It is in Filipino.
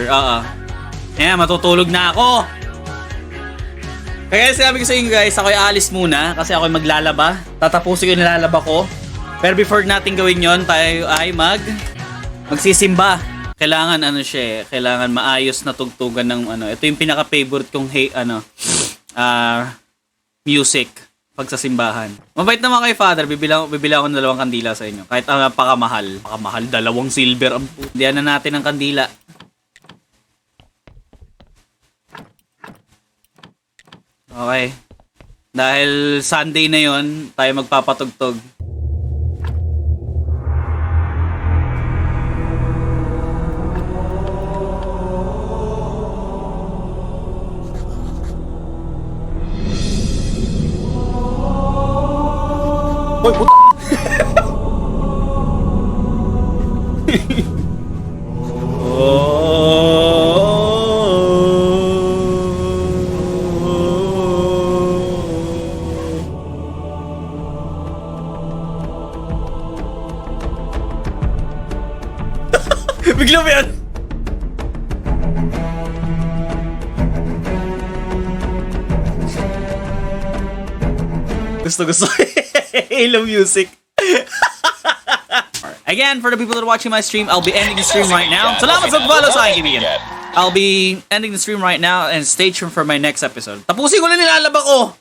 Father. Ayan, matutulog na ako. Kaya sabi ko sa inyo guys, ako'y aalis muna kasi ako'y maglalaba. Tatapusin ko yung nilalaba ko. Pero before natin gawin yon, tayo ay magsisimba. Kailangan kailangan maayos na tugtugan ng Ito yung pinaka-favorite kong music pag sa simbahan. Mabait naman kay Father, bibili ako ng 2 kandila sa inyo. Kahit napakamahal. Pakamahal, 2 silver. Diyan na natin ang kandila. Okay. Dahil Sunday na yon, tayo magpapatugtog. Hoy, puta! Bigla ba yan? Gusto. Halo music. Again, for the people that are watching my stream, I'll be ending the stream right now. Salamat sa follow sa akin, kaibigan. I'll be ending the stream right now and stay tuned for my next episode. Tapusin ko na nilalaba ko!